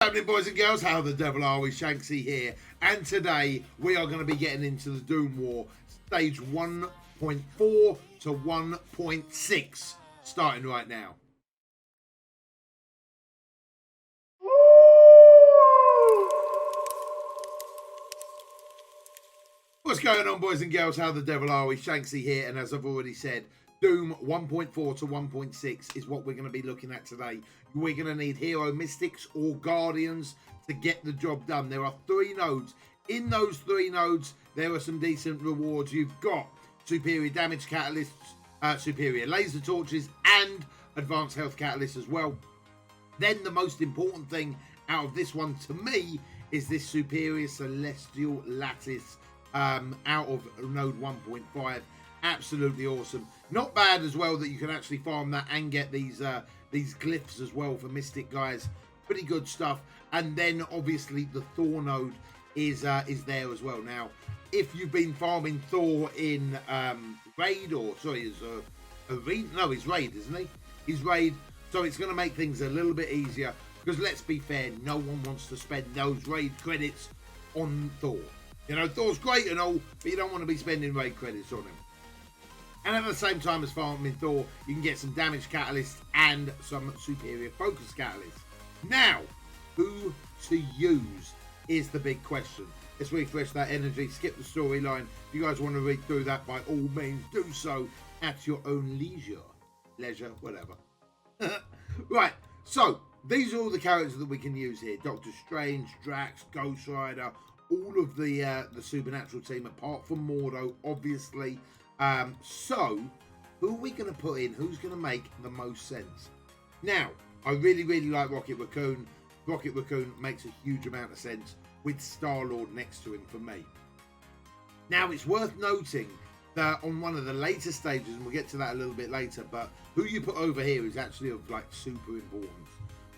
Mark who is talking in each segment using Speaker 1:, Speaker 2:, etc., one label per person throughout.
Speaker 1: What's happening, boys and girls? How the devil are we? Shanksy here, and today we are going to be getting into the Doom War stage 1.4 to 1.6 starting right now. What's going on, boys and girls? How the devil are we? Shanksy here, and as I've already said, Doom 1.4 to 1.6 is what we're going to be looking at today. We're going to need Hero Mystics or Guardians to get the job done. There are 3 nodes. In those 3 nodes, there are some decent rewards. You've got superior damage catalysts, superior laser torches, and advanced health catalysts as well. Then the most important thing out of this one to me is this superior celestial lattice out of node 1.5. Absolutely awesome. Not bad as well that you can actually farm that and get these glyphs as well for Mystic guys. Pretty good stuff. And then obviously the Thor node is there as well. Now, if you've been farming Thor in raid, or sorry, is arena? No, he's raid, isn't he? He's raid, so it's going to make things a little bit easier. Because let's be fair, no one wants to spend those raid credits on Thor. You know, Thor's great and all, but you don't want to be spending raid credits on him. And at the same time as farming Thor, you can get some damage catalysts and some superior focus catalysts. Now, who to use is the big question. Let's refresh that energy, skip the storyline. If you guys want to read through that, by all means, do so at your own leisure. Leisure, whatever. Right, so these are all the characters that we can use here. Doctor Strange, Drax, Ghost Rider, all of the Supernatural team, apart from Mordo, obviously. So, who are we going to put in? Who's going to make the most sense? Now, I really, really like Rocket Raccoon. Rocket Raccoon makes a huge amount of sense with Star-Lord next to him for me. Now, it's worth noting that on one of the later stages, and we'll get to that a little bit later, but who you put over here is actually of, like, super importance.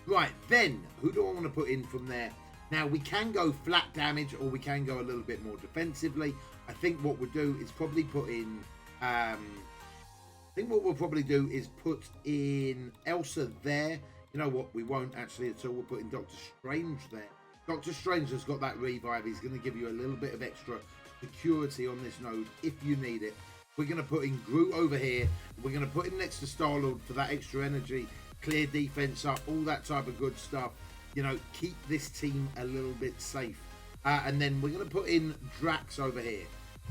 Speaker 1: Right, then, who do I want to put in from there? Now, we can go flat damage, or we can go a little bit more defensively. I think what we'll do is probably put in... I think what we'll probably do is put in Elsa there. You know what? We won't actually at all. We'll put in Doctor Strange there. Doctor Strange has got that revive. He's going to give you a little bit of extra security on this node if you need it. We're going to put in Groot over here. We're going to put him next to Star-Lord for that extra energy, clear defense up, all that type of good stuff. You know, keep this team a little bit safe. And then we're going to put in Drax over here.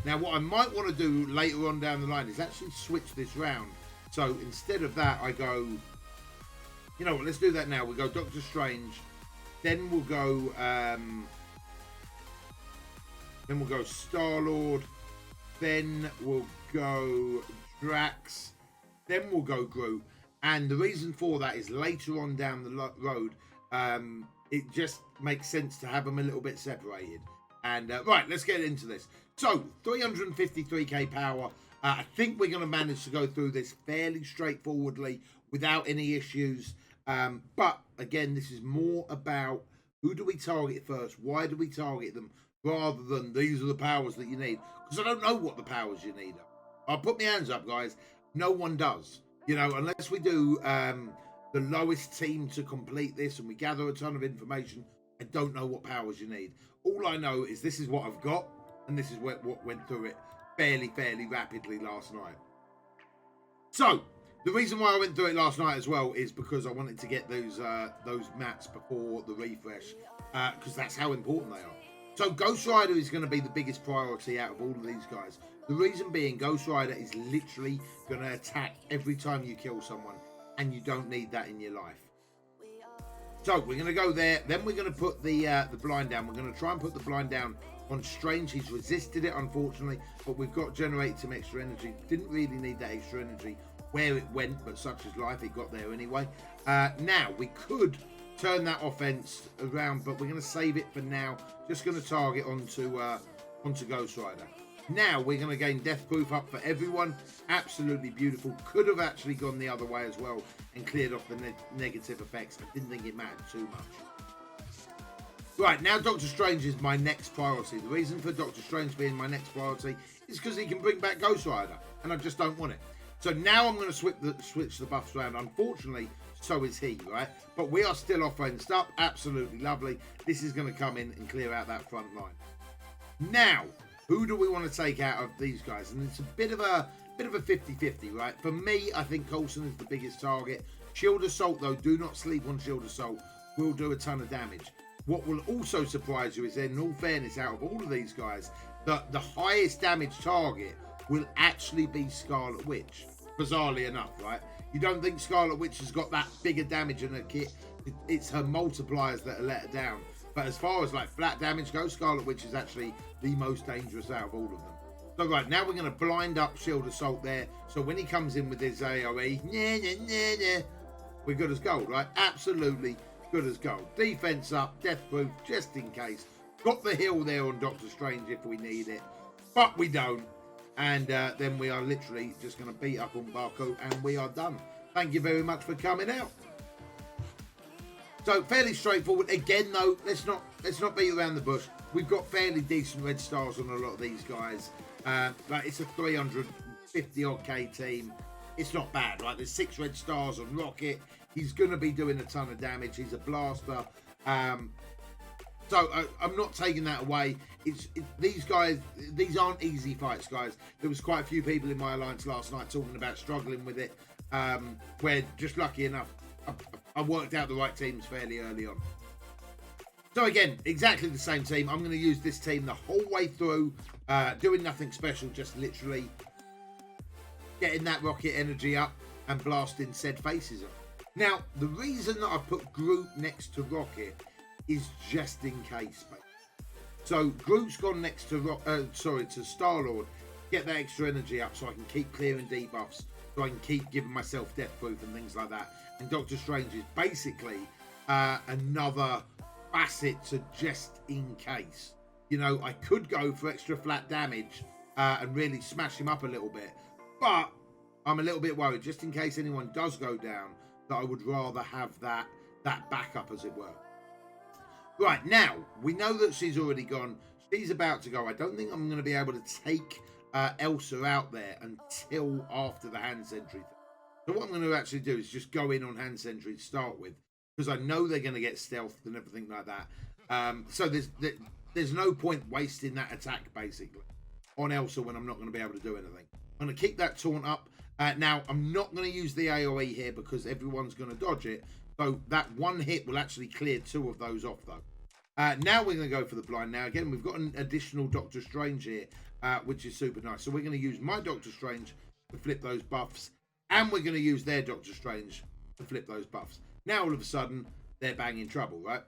Speaker 1: Now, what I might want to do later on down the line is actually switch this round. So instead of that, I go, you know what, let's do that now. We'll go Doctor Strange. Then we'll go, Star-Lord. Then we'll go Drax. Then we'll go Groot. And the reason for that is later on down the road, it just makes sense to have them a little bit separated. And right, let's get into this. So 353k power. I think we're going to manage to go through this fairly straightforwardly without any issues. But again, this is more about who do we target first? Why do we target them? Rather than these are the powers that you need. Because I don't know what the powers you need are. I'll put my hands up, guys. No one does. You know, unless we do the lowest team to complete this and we gather a ton of information, I don't know what powers you need. All I know is this is what I've got, and this is what went through it fairly rapidly last night. So, the reason why I went through it last night as well is because I wanted to get those mats before the refresh, because that's how important they are. So, Ghost Rider is going to be the biggest priority out of all of these guys. The reason being, Ghost Rider is literally going to attack every time you kill someone, and you don't need that in your life. So we're going to go there. Then we're going to put the blind down. We're going to try and put the blind down on Strange. He's resisted it, unfortunately, but we've got generated some extra energy. Didn't really need that extra energy where it went, but such is life. It got there anyway. Now, we could turn that offense around, but we're going to save it for now. Just going to target onto Ghost Rider. Now we're going to gain death proof up for everyone. Absolutely beautiful. Could have actually gone the other way as well and cleared off the negative effects. I didn't think it mattered too much. Right, now Doctor Strange is my next priority. The reason for Doctor Strange being my next priority is because he can bring back Ghost Rider, and I just don't want it. So now I'm going to switch the buffs around. Unfortunately, so is he, right? But we are still offensed up. Absolutely lovely. This is going to come in and clear out that front line. Now, who do we want to take out of these guys? And it's a bit of a 50-50, right? For me, I think Coulson is the biggest target. Shield Assault, though, do not sleep on Shield Assault. Will do a ton of damage. What will also surprise you is, in all fairness, out of all of these guys, the highest damage target will actually be Scarlet Witch. Bizarrely enough, right? You don't think Scarlet Witch has got that bigger damage in her kit. It's her multipliers that are let her down. But as far as like flat damage goes, Scarlet Witch is actually the most dangerous out of all of them. So right, now we're going to blind up Shield Assault there. So when he comes in with his AoE, we're good as gold, right? Absolutely good as gold. Defense up, death proof, just in case. Got the heal there on Doctor Strange if we need it. But we don't. And then we are literally just going to beat up on Barco and we are done. Thank you very much for coming out. So fairly straightforward. Again, though, let's not beat around the bush. We've got fairly decent red stars on a lot of these guys. Like it's a 350 odd K team. It's not bad, right? There's 6 red stars on Rocket. He's going to be doing a ton of damage. He's a blaster. So I'm not taking that away. These guys, these aren't easy fights, guys. There was quite a few people in my alliance last night talking about struggling with it. Where just lucky enough, I worked out the right teams fairly early on. So again, exactly the same team. I'm going to use this team the whole way through, doing nothing special, just literally getting that rocket energy up and blasting said faces up. Now, the reason that I put Groot next to Rocket is just in case, mate. So Groot's gone next to to Star-Lord, get that extra energy up so I can keep clearing debuffs, so I can keep giving myself death proof and things like that. And Doctor Strange is basically another facet to just in case. You know, I could go for extra flat damage and really smash him up a little bit, but I'm a little bit worried just in case anyone does go down, that I would rather have that backup, as it were. Right, now, we know that she's already gone. She's about to go. I don't think I'm going to be able to take Elsa out there until after the hand sentry. So what I'm going to actually do is just go in on hand sentry to start with, because I know they're going to get stealthed and everything like that. So there's no point wasting that attack, basically, on Elsa when I'm not going to be able to do anything. I'm going to keep that taunt up. Now, I'm not going to use the AoE here because everyone's going to dodge it. So that one hit will actually clear 2 of those off, though. Now we're going to go for the blind. Now, again, we've got an additional Doctor Strange here, which is super nice. So we're going to use my Doctor Strange to flip those buffs. And we're going to use their Doctor Strange to flip those buffs. Now, all of a sudden, they're bang in trouble, right?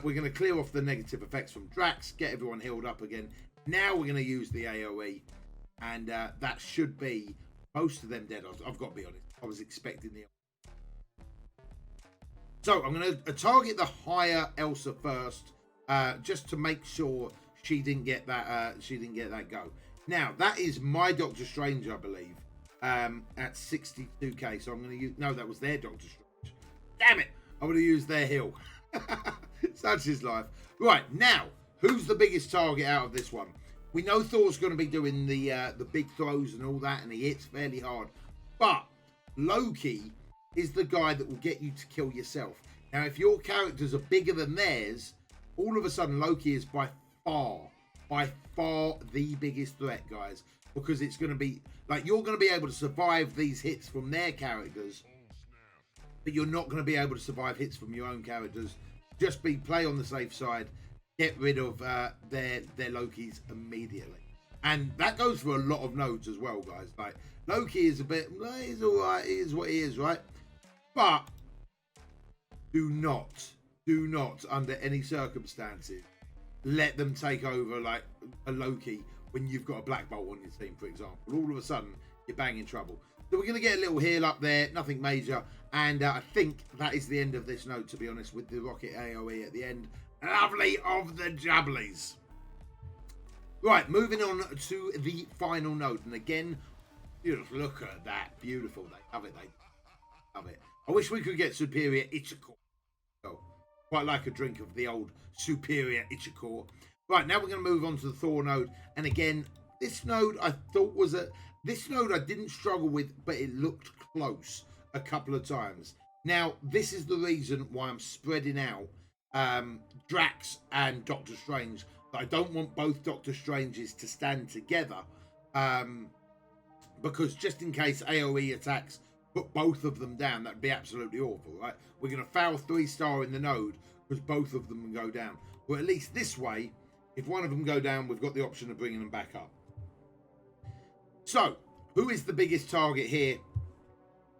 Speaker 1: We're going to clear off the negative effects from Drax, get everyone healed up again. Now we're going to use the AoE. And that should be most of them dead. I've got to be honest. I was expecting the... So I'm going to target the higher Elsa first, just to make sure she didn't get that. Go. Now that is my Doctor Strange, I believe, at 62k. So I'm going to use. No, that was their Doctor Strange. Damn it! I'm going to use their heal. Such is life. Right, now, who's the biggest target out of this one? We know Thor's going to be doing the big throws and all that, and he hits fairly hard. But Loki is the guy that will get you to kill yourself. Now, if your characters are bigger than theirs, all of a sudden Loki is by far the biggest threat, guys. Because it's going to be, like, you're going to be able to survive these hits from their characters, but you're not going to be able to survive hits from your own characters. Just play on the safe side. Get rid of their Lokis immediately. And that goes for a lot of nodes as well, guys. Like, Loki is a bit, he's all right, he is what he is, right? But do not, under any circumstances, let them take over like a Loki when you've got a Black Bolt on your team, for example. All of a sudden, you're bang in trouble. So we're going to get a little heal up there, nothing major. And I think that is the end of this node, to be honest, with the Rocket AoE at the end. Lovely of the jubblies. Right, moving on to the final node. And again, just look at that. Beautiful. They love it. They love it. I wish we could get Superior Ichikor. Oh, quite like a drink of the old Superior Ichikor. Right, now we're going to move on to the Thor node. And again, this node I thought was this node I didn't struggle with, but it looked close a couple of times. Now, this is the reason why I'm spreading out Drax and Doctor Strange. I don't want both Doctor Stranges to stand together, because just in case AoE attacks put both of them down, that'd be absolutely awful, right? We're going to foul 3-star in the node because both of them go down. But at least this way, if one of them go down, we've got the option of bringing them back up. So, who is the biggest target here?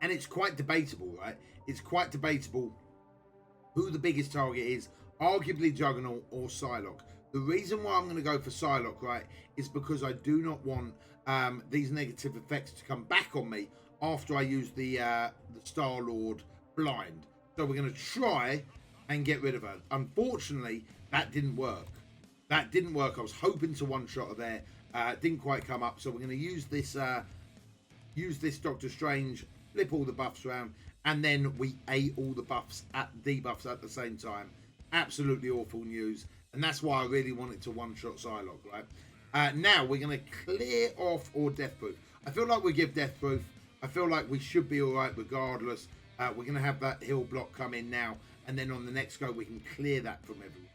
Speaker 1: And it's quite debatable, right? It's quite debatable who the biggest target is. Arguably Juggernaut or Psylocke. The reason why I'm going to go for Psylocke, right, is because I do not want these negative effects to come back on me after I use the Star-Lord blind. So we're going to try and get rid of her. Unfortunately, that didn't work. That didn't work. I was hoping to one-shot her there. Didn't quite come up. So we're going to use this Doctor Strange, flip all the buffs around, and then we ate all the debuffs at the same time. Absolutely awful news. And that's why I really wanted to one-shot Psylocke, right? Now, we're going to clear off or Deathproof. I feel like we give Deathproof. I feel like we should be all right regardless. We're going to have that heal block come in now. And then on the next go, we can clear that from everyone.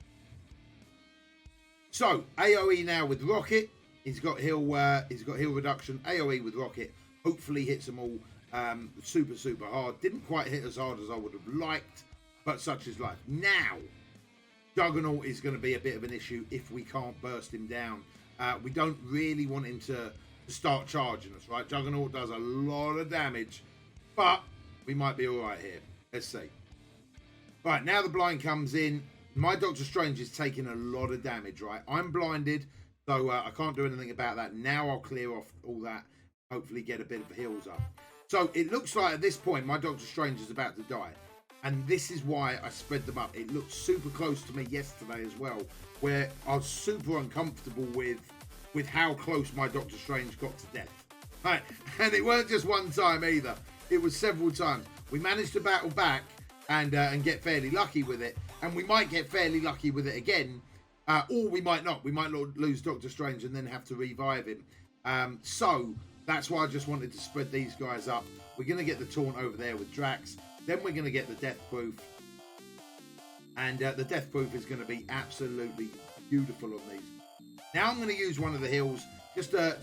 Speaker 1: So, AoE now with Rocket. He's got heal reduction. AoE with Rocket. Hopefully hits them all super, super hard. Didn't quite hit as hard as I would have liked. But such is life. Now, Juggernaut is going to be a bit of an issue if we can't burst him down. We don't really want him to start charging us, right? Juggernaut does a lot of damage, but we might be all right here. Let's see. Right, now the blind comes in. My Doctor Strange is taking a lot of damage, right? I'm blinded, so I can't do anything about that. Now I'll clear off all that, hopefully get a bit of heals up. So it looks like at this point, my Doctor Strange is about to die. And this is why I spread them up. It looked super close to me yesterday as well, where I was super uncomfortable with how close my Doctor Strange got to death. Right, and it weren't just one time either. It was several times. We managed to battle back and get fairly lucky with it, and we might get fairly lucky with it again, or we might not. We might lose Doctor Strange and then have to revive him. So that's why I just wanted to spread these guys up. We're going to get the taunt over there with Drax. Then we're going to get the Death Proof. And the Death Proof is going to be absolutely beautiful on these. Now I'm going to use one of the heals. Just a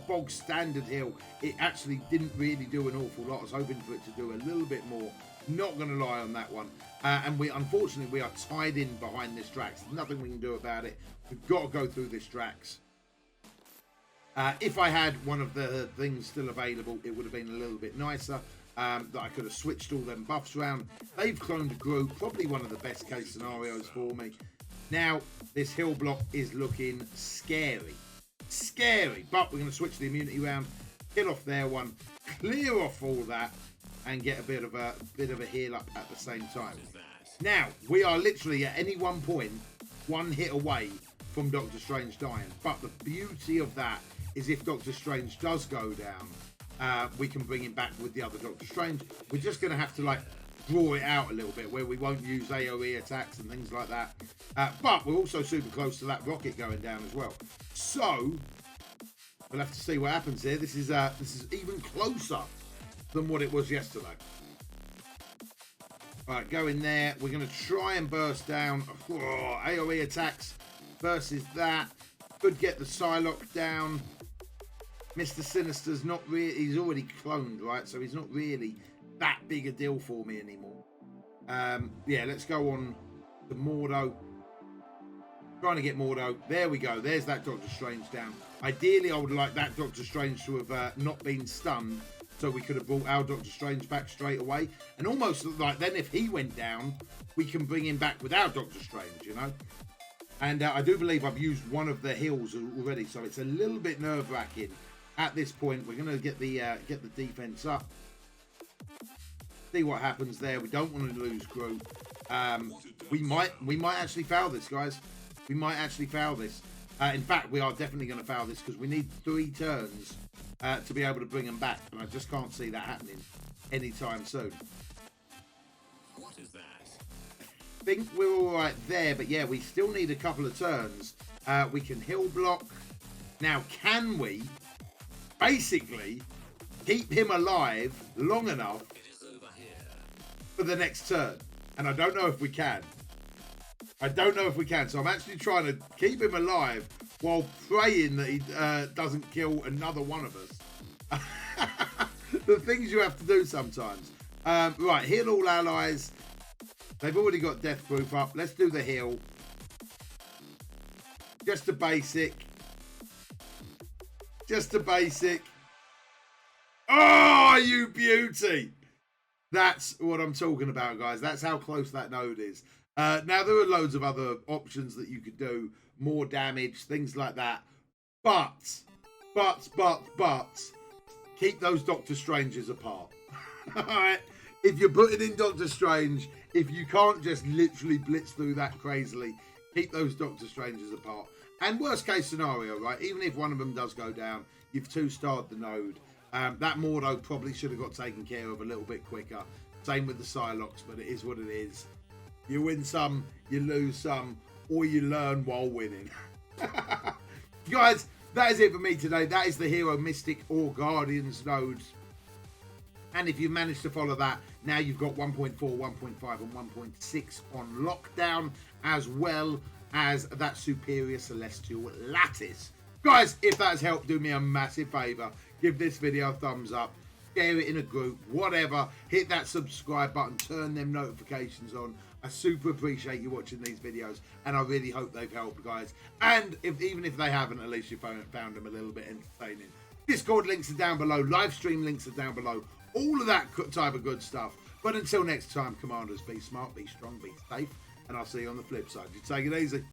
Speaker 1: bog standard heal. It actually didn't really do an awful lot. I was hoping for it to do a little bit more. Not going to lie on that one. And unfortunately, we are tied in behind this Drax. There's nothing we can do about it. We've got to go through this Drax. If I had one of the things still available, it would have been a little bit nicer. That I could have switched all them buffs around. They've cloned a group, probably one of the best case scenarios for me. Now, this hill block is looking scary. Scary, but we're going to switch the immunity round, kill off their one, clear off all that, and get a bit of a heal up at the same time. Now, we are literally at any one point, one hit away from Doctor Strange dying. But the beauty of that is if Doctor Strange does go down, we can bring him back with the other Doctor Strange. We're just going to have to like draw it out a little bit where we won't use AoE attacks and things like that. But we're also super close to that rocket going down as well. So we'll have to see what happens here. This is even closer than what it was yesterday. Right, go in there. We're going to try and burst down. Oh, AoE attacks versus that. Could get the Psylocke down. Mr. Sinister's not really, he's already cloned, right? So he's not really that big a deal for me anymore. Yeah, let's go on to Mordo. Trying to get Mordo. There we go. There's that Doctor Strange down. Ideally, I would like that Doctor Strange to have not been stunned, so we could have brought our Doctor Strange back straight away. And almost like then if he went down, we can bring him back without Doctor Strange, you know? And I do believe I've used one of the heals already, so it's a little bit nerve-wracking. At this point, we're going to get the defense up. See what happens there. We don't want to lose group. We might actually foul this, guys. We might actually foul this. In fact, we are definitely going to foul this because we need 3 turns to be able to bring them back, and I just can't see that happening anytime soon.
Speaker 2: What is that?
Speaker 1: I think we're all right there, but yeah, we still need a couple of turns. We can heal block. Now, can we basically keep him alive long enough for the next turn. And I don't know if we can. I don't know if we can. So I'm actually trying to keep him alive while praying that he doesn't kill another one of us. The things you have to do sometimes. Right, heal all allies. They've already got death proof up. Let's do the heal. Just a basic. Just a basic. Oh, you beauty. That's what I'm talking about, guys. That's how close that node is. Now, there are loads of other options that you could do. More damage, things like that. But, keep those Doctor Stranges apart. Alright? If you're putting in Doctor Strange, if you can't just literally blitz through that crazily, keep those Doctor Stranges apart. And worst case scenario, right? Even if one of them does go down, you've 2-starred the node. That Mordo probably should have got taken care of a little bit quicker. Same with the Psylocke, but it is what it is. You win some, you lose some, or you learn while winning. Guys, that is it for me today. That is the Hero, Mystic, or Guardians nodes. And if you manage to follow that, now you've got 1.4, 1.5, and 1.6 on lockdown, as well as that Superior Celestial Lattice. Guys, if that has helped, do me a massive favour. Give this video a thumbs up. Share it in a group, whatever. Hit that subscribe button. Turn them notifications on. I super appreciate you watching these videos, and I really hope they've helped, guys. And even if they haven't, at least you found them a little bit entertaining. Discord links are down below. Live stream links are down below. All of that type of good stuff. But until next time, Commanders, be smart, be strong, be safe, and I'll see you on the flip side. You take it easy.